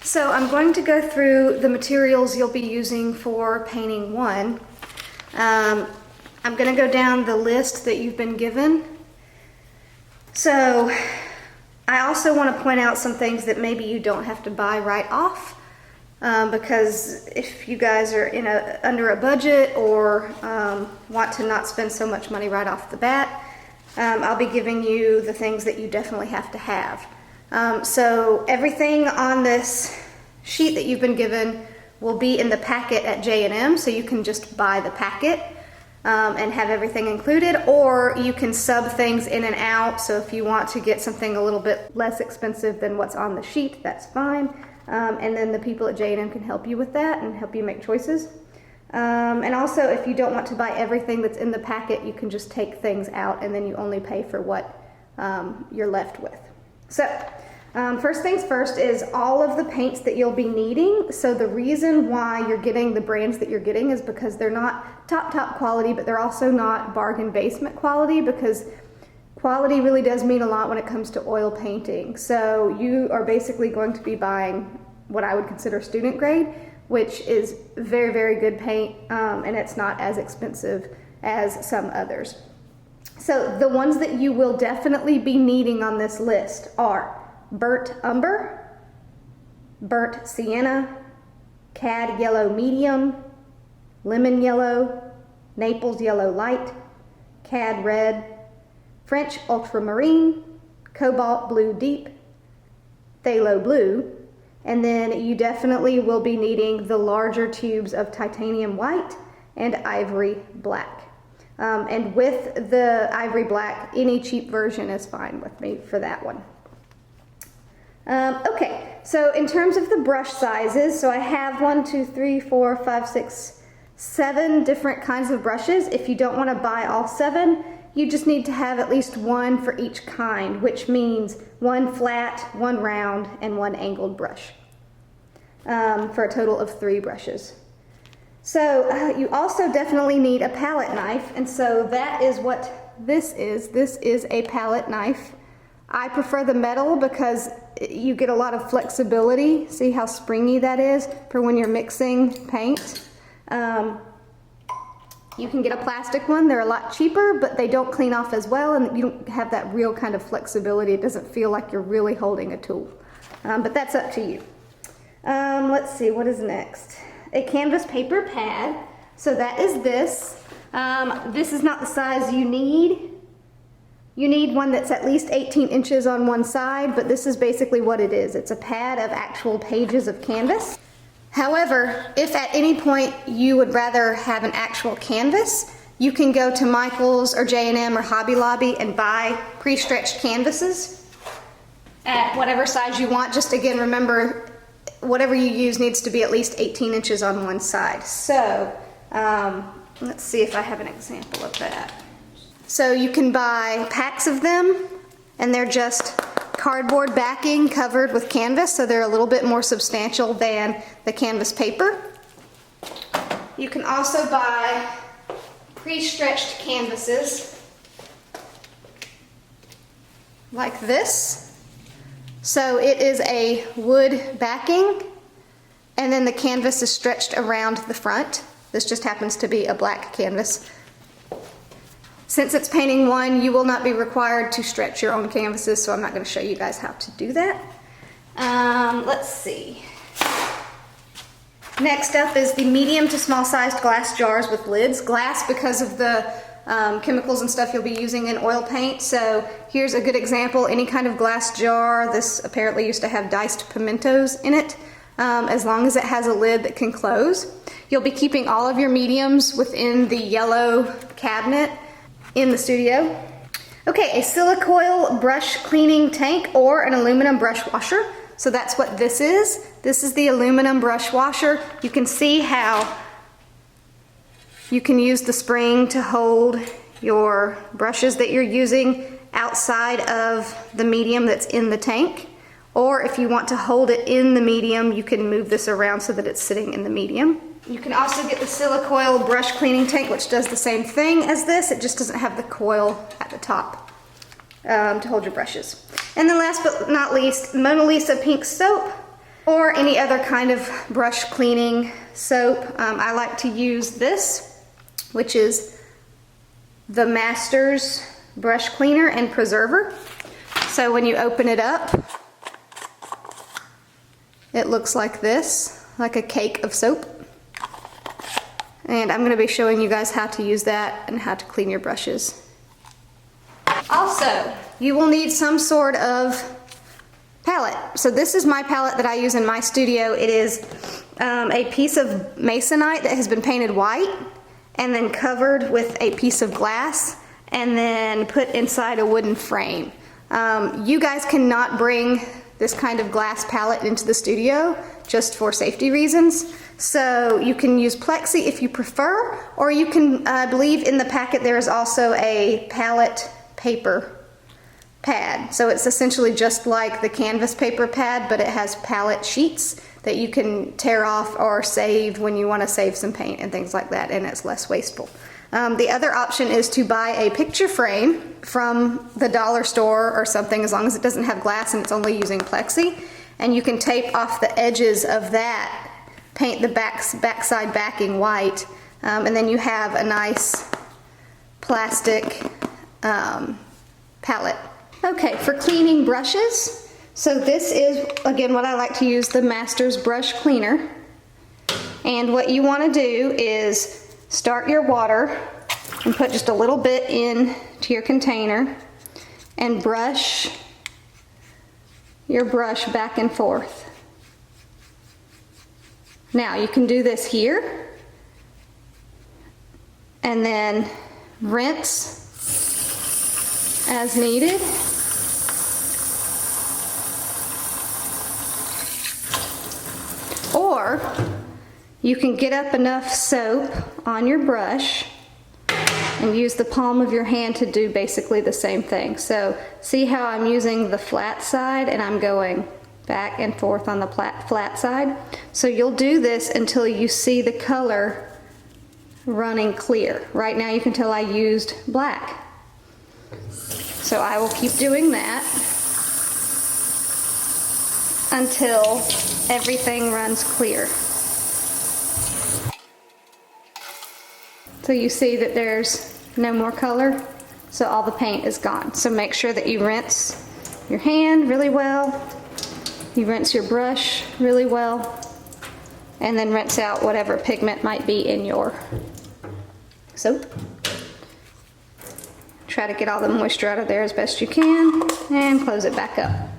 So I'm going to go through the materials you'll be using for painting 1. I'm going to go down the list that you've been given. So I also want to point out some things that maybe you don't have to buy right off, because if you guys are under a budget or want to not spend so much money right off the bat, I'll be giving you the things that you definitely have to have. So everything on this sheet that you've been given will be in the packet at J&M, so you can just buy the packet and have everything included, or you can sub things in and out. So if you want to get something a little bit less expensive than what's on the sheet, that's fine. And then the people at J&M can help you with that and help you make choices. And also, if you don't want to buy everything that's in the packet, you can just take things out and then you only pay for what you're left with. So, first things first is all of the paints that you'll be needing. So the reason why you're getting the brands that you're getting is because they're not top quality, but they're also not bargain basement quality, because quality really does mean a lot when it comes to oil painting. So you are basically going to be buying what I would consider student grade, which is very, very good paint, and it's not as expensive as some others. So the ones that you will definitely be needing on this list are Burnt Umber, Burnt Sienna, Cad Yellow Medium, Lemon Yellow, Naples Yellow Light, Cad Red, French Ultramarine, Cobalt Blue Deep, Phthalo Blue, and then you definitely will be needing the larger tubes of Titanium White and Ivory Black. And with the Ivory Black, any cheap version is fine with me for that one. Okay, so in terms of the brush sizes, so I have 7 different kinds of brushes. If you don't want to buy all 7, you just need to have at least one for each kind, which means 1 flat, 1 round, and 1 angled brush, for a total of 3 brushes. So you also definitely need a palette knife, and so that is what this is. This is a palette knife. I prefer the metal because you get a lot of flexibility. See how springy that is for when you're mixing paint. You can get a plastic one. They're a lot cheaper, but they don't clean off as well, and you don't have that real kind of flexibility. It doesn't feel like you're really holding a tool, but that's up to you. Let's see, what is next? A canvas paper pad. So that is this. This is not the size you need. You need one that's at least 18 inches on one side, but this is basically what it is. It's a pad of actual pages of canvas. However, if at any point you would rather have an actual canvas, you can go to Michael's or J&M or Hobby Lobby and buy pre-stretched canvases at whatever size you want. Just again, remember, whatever you use needs to be at least 18 inches on one side. So let's see if I have an example of that. So you can buy packs of them, and they're just cardboard backing covered with canvas, so they're a little bit more substantial than the canvas paper. You can also buy pre-stretched canvases like this. So it is a wood backing, and then the canvas is stretched around the front. This just happens to be a black canvas. Since it's painting 1, you will not be required to stretch your own canvases, so I'm not going to show you guys how to do that. Let's see. Next up is the medium to small sized glass jars with lids. Glass because of the chemicals and stuff you'll be using in oil paint. So here's a good example. Any kind of glass jar. This apparently used to have diced pimentos in it. As long as it has a lid that can close. You'll be keeping all of your mediums within the yellow cabinet in the studio. Okay, a silicoil brush cleaning tank or an aluminum brush washer. So that's what this is. This is the aluminum brush washer. You can see how you can use the spring to hold your brushes that you're using outside of the medium that's in the tank. Or if you want to hold it in the medium, you can move this around so that it's sitting in the medium. You can also get the Silicoil brush cleaning tank, which does the same thing as this. It just doesn't have the coil at the top to hold your brushes. And then last but not least, Mona Lisa pink soap. or any other kind of brush cleaning soap. I like to use this, which is the Masters Brush Cleaner and Preserver. So when you open it up, it looks like this, like a cake of soap. And I'm going to be showing you guys how to use that and how to clean your brushes. Also, you will need some sort of palette. So this is my palette that I use in my studio. It is a piece of Masonite that has been painted white and then covered with a piece of glass and then put inside a wooden frame. You guys cannot bring this kind of glass palette into the studio just for safety reasons. So you can use Plexi if you prefer, or you can, I believe in the packet there is also a palette paper pad. So it's essentially just like the canvas paper pad, but it has palette sheets that you can tear off or save when you want to save some paint and things like that, and it's less wasteful. The other option is to buy a picture frame from the dollar store or something, as long as it doesn't have glass and it's only using Plexi, and you can tape off the edges of that, paint the backside backing white, and then you have a nice plastic palette. Okay, for cleaning brushes, so this is, again, what I like to use, the Masters Brush Cleaner. And what you want to do is start your water and put just a little bit in to your container and brush your brush back and forth. Now you can do this here and then rinse as needed. Or you can get up enough soap on your brush and use the palm of your hand to do basically the same thing. So see how I'm using the flat side and I'm going back and forth on the flat side? So you'll do this until you see the color running clear. Right now you can tell I used black. So I will keep doing that until everything runs clear. So you see that there's no more color, so all the paint is gone. So make sure that you rinse your hand really well, you rinse your brush really well, and then rinse out whatever pigment might be in your soap. Try to get all the moisture out of there as best you can and close it back up.